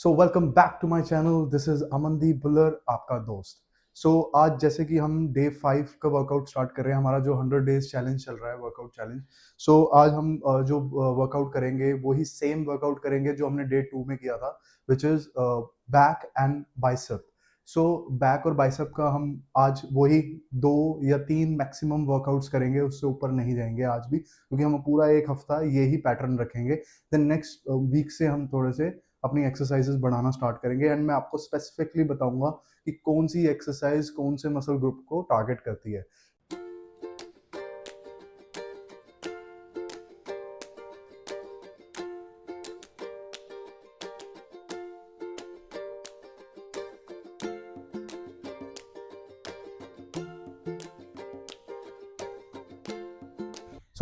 So welcome back to my channel. This is Amandeep Bhullar, आपका दोस्त। आज जैसे कि हम डे 5 का वर्कआउट स्टार्ट कर रहे हैं, हमारा जो 100 डेज चैलेंज चल रहा है, वर्कआउट चैलेंज। आज हम जो वर्कआउट करेंगे वही सेम वर्कआउट करेंगे जो हमने डे 2 में किया था, which is back and bicep. Back और बाइसेप का हम आज वही 2 या 3 मैक्सिमम वर्कआउट्स करेंगे, उससे ऊपर नहीं जाएंगे आज भी, क्योंकि हम पूरा एक हफ्ता यही पैटर्न रखेंगे। देन नेक्स्ट वीक से हम थोड़े से अपनी एक्सरसाइजेस बढ़ाना स्टार्ट करेंगे, एंड मैं आपको स्पेसिफिकली बताऊंगा कि कौन सी एक्सरसाइज कौन से मसल ग्रुप को टारगेट करती है।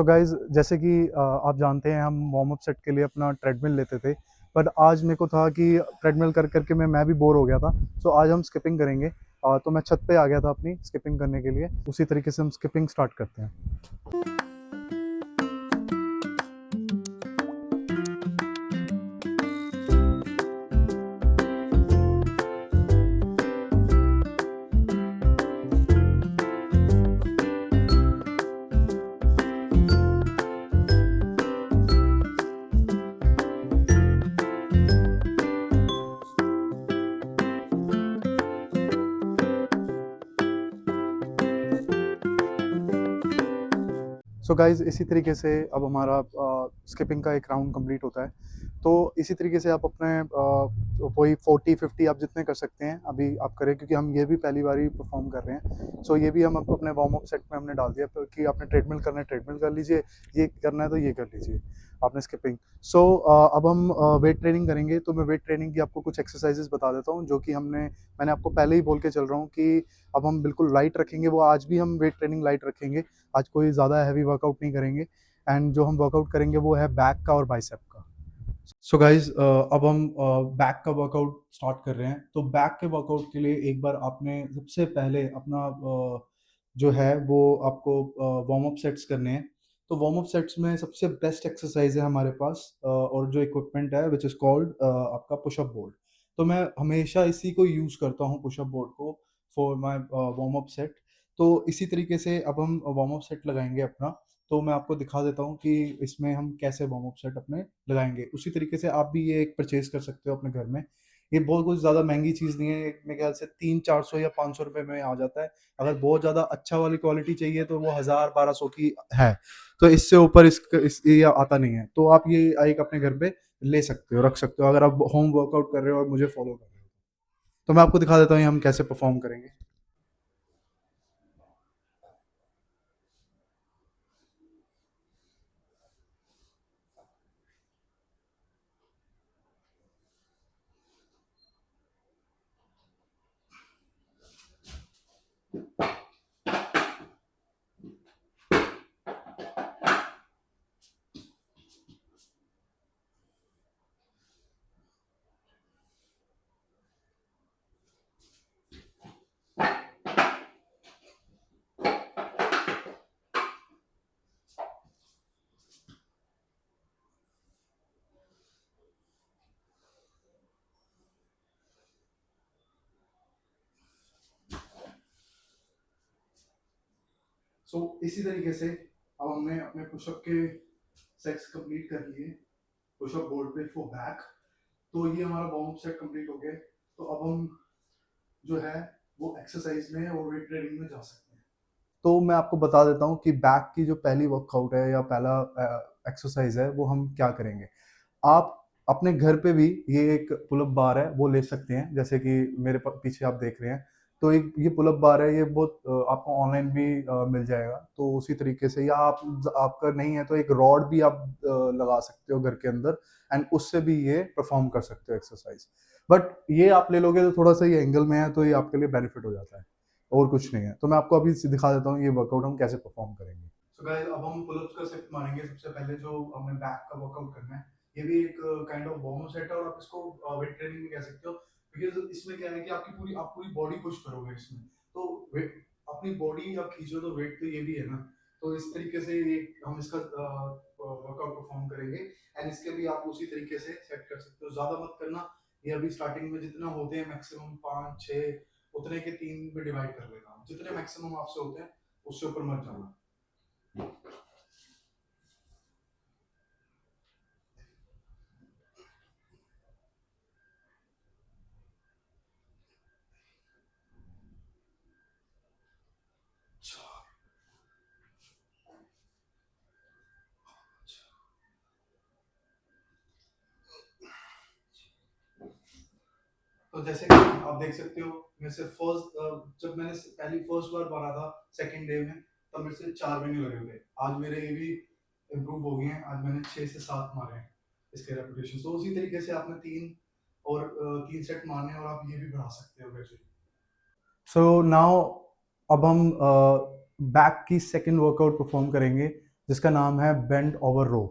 गाइज, जैसे कि आप जानते हैं, हम वार्म अप सेट के लिए अपना ट्रेडमिल लेते थे, पर आज मेरे को था कि ट्रेडमिल कर करके मैं भी बोर हो गया था। आज हम स्किपिंग करेंगे। तो मैं छत पे आ गया था अपनी स्किपिंग करने के लिए। उसी तरीके से हम स्किपिंग स्टार्ट करते हैं। गाइज, इसी तरीके से अब हमारा स्किपिंग का एक राउंड कंप्लीट होता है। तो इसी तरीके से आप अपने वही 40-50 आप जितने कर सकते हैं अभी आप करें, क्योंकि हम ये भी पहली बार ही परफॉर्म कर रहे हैं। ये भी हम अपने वार्म अप सेट में हमने डाल दिया कि आपने ट्रेडमिल करना है ट्रेडमिल कर लीजिए, ये करना है तो ये कर लीजिए आपने स्किपिंग। अब हम वेट ट्रेनिंग करेंगे। तो मैं वेट ट्रेनिंग की आपको कुछ एक्सरसाइजेस बता देता हूँ, जो कि मैंने आपको पहले ही बोल के चल रहा हूँ कि अब हम बिल्कुल लाइट रखेंगे। वो आज भी हम वेट ट्रेनिंग लाइट रखेंगे, आज कोई ज़्यादा हैवी वर्कआउट नहीं करेंगे। एंड जो हम वर्कआउट करेंगे वो है बैक का और बाइसेप का। गाइज, अब हम बैक का वर्कआउट स्टार्ट कर रहे हैं। तो बैक के वर्कआउट के लिए एक बार आपने सबसे पहले अपना जो है वो आपको वार्म अप सेट्स करने हैं। तो वार्म अप सेट्स में सबसे बेस्ट एक्सरसाइज है हमारे पास, और जो इक्विपमेंट है विच इज़ कॉल्ड आपका पुशअप बोर्ड। तो मैं हमेशा इसी को यूज़ करता हूँ, पुशअप बोर्ड को, for my warm up set. तो इसी तरीके से अब हम वार्म अप सेट लगाएंगे अपना। तो मैं आपको दिखा देता हूँ कि इसमें हम कैसे वार्म अप सेट अपने लगाएंगे। उसी तरीके से आप भी ये एक परचेज कर सकते हो अपने घर में। ये बहुत कुछ ज़्यादा महंगी चीज़ नहीं है, मेरे ख्याल से 300-400 या 500 रुपए में आ जाता है। अगर बहुत ज़्यादा अच्छा वाली क्वालिटी चाहिए तो वो 1000-1200 की है। तो इससे ऊपर ये आता नहीं है। तो आप ये एक अपने घर पे ले सकते हो, रख सकते हो, अगर आप होम वर्कआउट कर रहे हो और मुझे फॉलो कर रहे हो। तो मैं आपको दिखा देता हूँ ये हम कैसे परफॉर्म करेंगे। इसी तरीके से अब हमने अपने पुशअप के सेट्स कंप्लीट कर लिए पुशअप बोर्ड पे फॉर बैक। तो ये हमारा वार्म अप सेट कंप्लीट हो गया। तो अब हम जो है वो एक्सरसाइज में और वेट ट्रेनिंग में जा सकते हैं। तो मैं आपको बता देता हूँ कि बैक की जो पहली वर्कआउट है या पहला एक्सरसाइज है वो हम क्या करेंगे। आप अपने घर पे भी ये एक पुलअप बार है वो ले सकते हैं, जैसे कि मेरे पीछे आप देख रहे हैं। तो एक ये पुलअप बार है, ये बहुत आपको ऑनलाइन भी मिल जाएगा। तो उसी तरीके से, या आप आपका नहीं है तो एक रॉड भी आप लगा सकते हो घर के अंदर, एंड उससे भी ये परफॉर्म कर सकते हो एक्सरसाइज। बट ये आप ले लोगे तो थोड़ा सा ये एंगल में है, तो ये आपके लिए बेनिफिट हो जाता है, और कुछ नहीं है। तो मैं आपको अभी दिखा देता हूँ ये वर्कआउट हम कैसे परफॉर्म करेंगे। गाइस, अब हम पुलअप्स का सेट मारेंगे। सबसे पहले जो हमें बैक का वर्कआउट करना है, ये भी एक kind of warm up set है, और आप इसको वेट ट्रेनिंग भी कह सकते हो, बिकॉज़ इसमें क्या है कि आप पूरी बॉडी पुश करोगे इसमें। तो वेट, अपनी बॉडी आप खींचो तो वेट तो ये भी है ना। तो इस तरीके से ये हम इसका वर्कआउट परफॉर्म करेंगे, एंड इसके भी आप उसी तरीके से सेट कर सकते हो। ज्यादा मत करना, ये अभी स्टार्टिंग में जितना होते हैं मैक्सिमम 5 6 उतने के 3 में डिवाइड कर लेना, जितने मैक्सिमम आपसे होते हैं उससे ऊपर मत जाना। तो जैसे कि आप देख सकते हो, मेरे से जब मैंने पहली फर्स्ट बार मारा था सेकंड डे में, तब मेरे से 4 महीने लगे थे। आज मेरे ये भी इम्प्रूव हो गए हैं, आज मैंने 6 से 7 मारे हैं इसके रेपुटेशन। तो उसी तरीके से आपने 3 सेट मारने हैं और आप ये भी बढ़ा सकते हो वैसे। सो नाउ अब हम बैक की सेकंड वर्कआउट परफॉर्म करेंगे जिसका नाम है बेंड ओवर रो।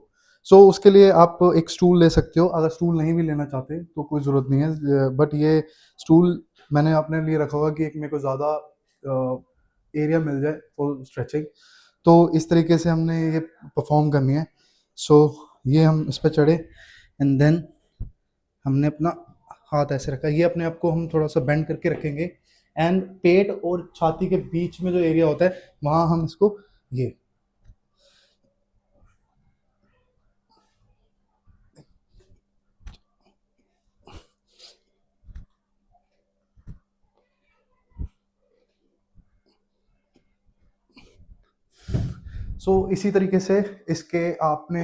सो उसके लिए आप एक स्टूल ले सकते हो, अगर स्टूल नहीं भी लेना चाहते तो कोई ज़रूरत नहीं है, बट ये स्टूल मैंने अपने लिए रखा हुआ कि एक मेरे को ज़्यादा एरिया मिल जाए फॉर स्ट्रेचिंग। तो इस तरीके से हमने ये परफॉर्म करनी है। सो ये हम इस पर चढ़े एंड देन हमने अपना हाथ ऐसे रखा, ये अपने आप को हम थोड़ा सा बेंड करके रखेंगे एंड पेट और छाती के बीच में जो एरिया होता है वहां हम इसको ये इसी तरीके से इसके आपने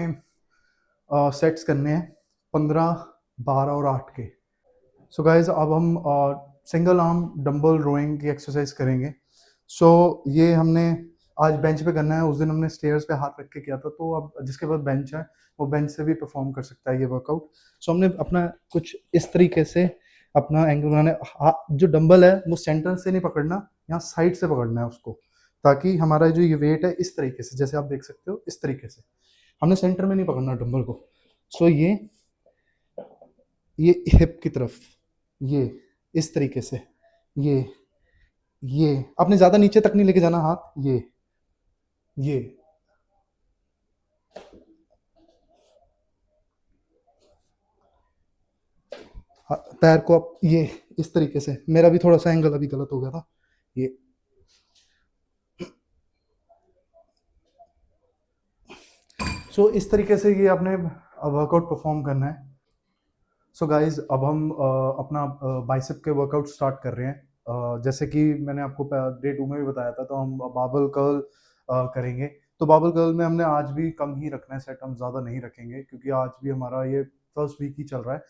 सेट्स करने हैं 15 12 और 8 के। गाइज अब हम सिंगल आर्म डंबल रोइंग की एक्सरसाइज करेंगे। ये हमने आज बेंच पे करना है, उस दिन हमने स्टेयर्स पे हाथ रख के किया था, तो अब जिसके पास बेंच है वो बेंच से भी परफॉर्म कर सकता है ये वर्कआउट। हमने अपना कुछ इस तरीके से अपना एंगल बनाना है, जो डंबल है वो सेंटर से नहीं पकड़ना, यहाँ साइड से पकड़ना है उसको, ताकि हमारा जो ये वेट है इस तरीके से, जैसे आप देख सकते हो इस तरीके से, हमने सेंटर में नहीं पकड़ना डंबल को। ये हिप की तरफ, ये इस तरीके से, ये ये आपने ज्यादा नीचे तक नहीं लेके जाना हाथ, ये पैर को आप ये इस तरीके से, मेरा भी थोड़ा सा एंगल अभी गलत हो गया था, ये इस तरीके से ये आपने वर्कआउट परफॉर्म करना है। गाइज अब हम अपना बाइसेप के वर्कआउट स्टार्ट कर रहे हैं। जैसे कि मैंने आपको डे 2 में भी बताया था, तो हम बाबल कर्ल करेंगे। तो बाबल कर्ल में हमने आज भी कम ही रखना है सेट, हम ज़्यादा नहीं रखेंगे क्योंकि आज भी हमारा ये फर्स्ट वीक ही चल रहा है।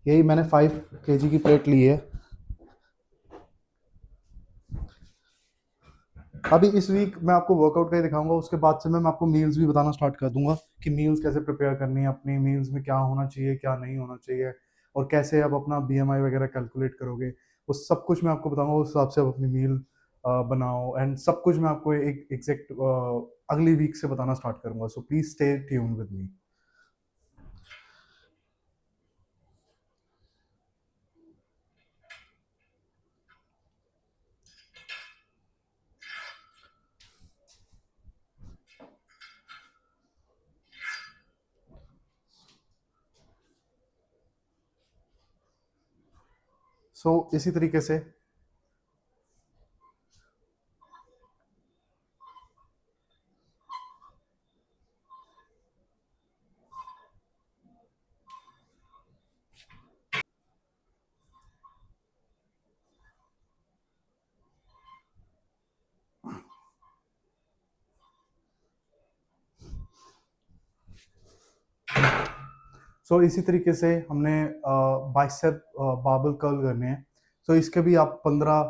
यही मैंने 5 kg की प्लेट ली है। अभी इस वीक मैं आपको वर्कआउट का ही दिखाऊंगा, उसके बाद से मैं आपको मील्स भी बताना स्टार्ट कर दूंगा कि मील्स कैसे प्रिपेयर करनी है, अपनी मील्स में क्या होना चाहिए क्या नहीं होना चाहिए, और कैसे आप अपना बीएमआई वगैरह कैलकुलेट करोगे, वो सब कुछ मैं आपको बताऊंगा। उस हिसाब से आप अपनी मील बनाओ एंड सब कुछ मैं आपको एक एग्जैक्ट अगली वीक से बताना स्टार्ट करूंगा। So please stay tune with me. इसी तरीके से इसी तरीके से हमने बाइसेप बाबल कर्ल करने हैं। इसके भी आप 15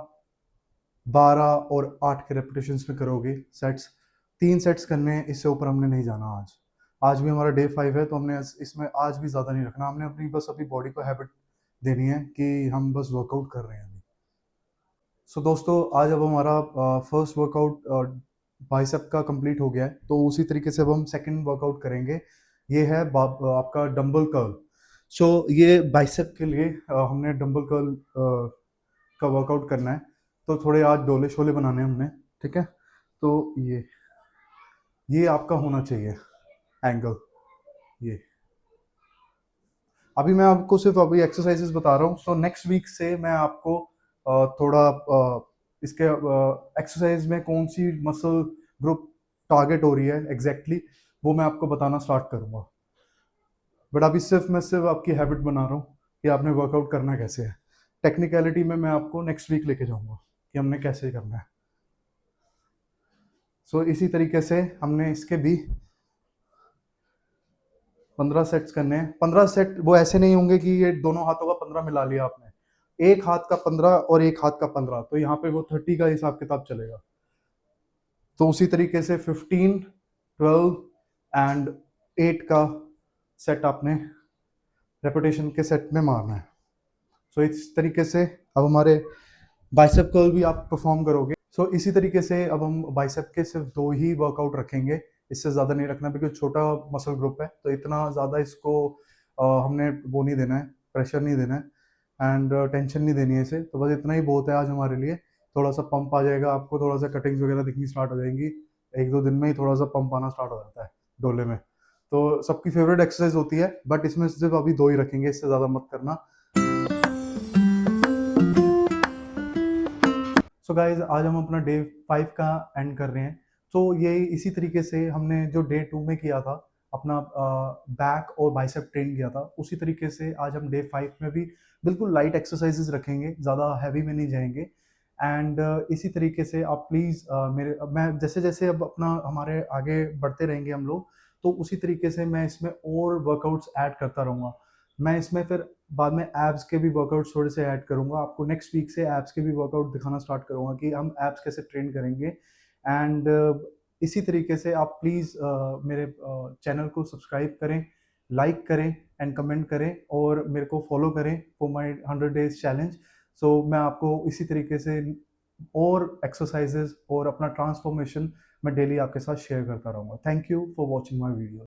12 और 8 के रेपिटेशंस में करोगे सेट्स। 3 सेट्स करने हैं, इससे ऊपर हमने नहीं जाना आज। आज भी हमारा डे 5 है, तो हमने इसमें आज भी ज़्यादा नहीं रखना, हमने अपनी बस अपनी बॉडी को हैबिट देनी है कि हम बस वर्कआउट कर रहे हैं अभी। दोस्तों आज अब हमारा फर्स्ट वर्कआउट बाइसेप का कंप्लीट हो गया है, तो उसी तरीके से अब हम सेकंड वर्कआउट करेंगे। ये है आपका डंबल कर्ल। ये बाइसेप के लिए हमने डंबल कर्ल का वर्कआउट करना है। तो थोड़े आज डोले शोले बनाने हैं हमने, ठीक है। तो ये आपका होना चाहिए एंगल, ये अभी मैं आपको सिर्फ अभी एक्सरसाइजेस बता रहा हूँ। सो नेक्स्ट वीक से मैं आपको थोड़ा इसके एक्सरसाइज में कौन सी मसल ग्रुप टारगेट हो रही है एग्जैक्टली वो मैं आपको बताना स्टार्ट करूंगा। बट अभी मैं सिर्फ आपकी हैबिट बना रहा हूँ कि आपने वर्कआउट करना कैसे है। टेक्निकलिटी में मैं आपको नेक्स्ट वीक लेके जाऊंगा कि हमने कैसे करना है। सो इसी तरीके से हमने इसके भी 15 सेट्स करने हैं। 15 सेट वो ऐसे नहीं होंगे कि ये दोनों हाथों का 15 मिला लिया आपने, एक हाथ का 15 और एक हाथ का 15, तो यहाँ पे वो 30 का हिसाब किताब चलेगा। तो उसी तरीके से 15, 12 एंड 8 का सेट आपने रेपिटेशन के सेट में मारना है। सो इस तरीके से अब हमारे बाइसेप कर्ल भी आप परफॉर्म करोगे। सो इसी तरीके से अब हम बाइसेप के सिर्फ 2 ही वर्कआउट रखेंगे, इससे ज़्यादा नहीं रखना, क्योंकि छोटा मसल ग्रुप है तो इतना ज़्यादा इसको हमने वो नहीं देना है, प्रेशर नहीं देना है एंड टेंशन नहीं देनी है इसे। तो बस इतना ही बहुत है आज हमारे लिए। थोड़ा सा पंप आ जाएगा, आपको थोड़ा सा कटिंग्स वगैरह दिखनी स्टार्ट हो जाएंगी, 1-2 दिन में ही थोड़ा सा पंप आना स्टार्ट हो जाता है डोले में। तो सबकी फेवरेट एक्सरसाइज होती है, बट इसमें सिर्फ अभी 2 ही रखेंगे, इससे ज़्यादा मत करना। सो गाइज आज हम अपना डे 5 का एंड कर रहे हैं। तो ये इसी तरीके से हमने जो डे 2 में किया था, अपना बैक और बाइसेप ट्रेन किया था, उसी तरीके से आज हम डे 5 में भी बिल्कुल लाइट एक्सरसाइजेस रखेंगे, ज़्यादा हैवी में नहीं जाएंगे। एंड इसी तरीके से आप प्लीज़ मैं जैसे जैसे अब अपना हमारे आगे बढ़ते रहेंगे हम लोग, तो उसी तरीके से मैं इसमें और वर्कआउट्स ऐड करता रहूँगा। मैं इसमें फिर बाद में एब्स के भी वर्कआउट थोड़े से ऐड करूंगा, आपको नेक्स्ट वीक से एब्स के भी वर्कआउट दिखाना स्टार्ट करूंगा कि हम एब्स कैसे ट्रेन करेंगे। एंड इसी तरीके से आप प्लीज़ मेरे चैनल को सब्सक्राइब करें, लाइक करें एंड कमेंट करें और मेरे को फॉलो करें फॉर माय 100 डेज चैलेंज। सो मैं आपको इसी तरीके से और एक्सरसाइजेज और अपना ट्रांसफॉर्मेशन मैं डेली आपके साथ शेयर करता रहूँगा। Thank you for watching my video.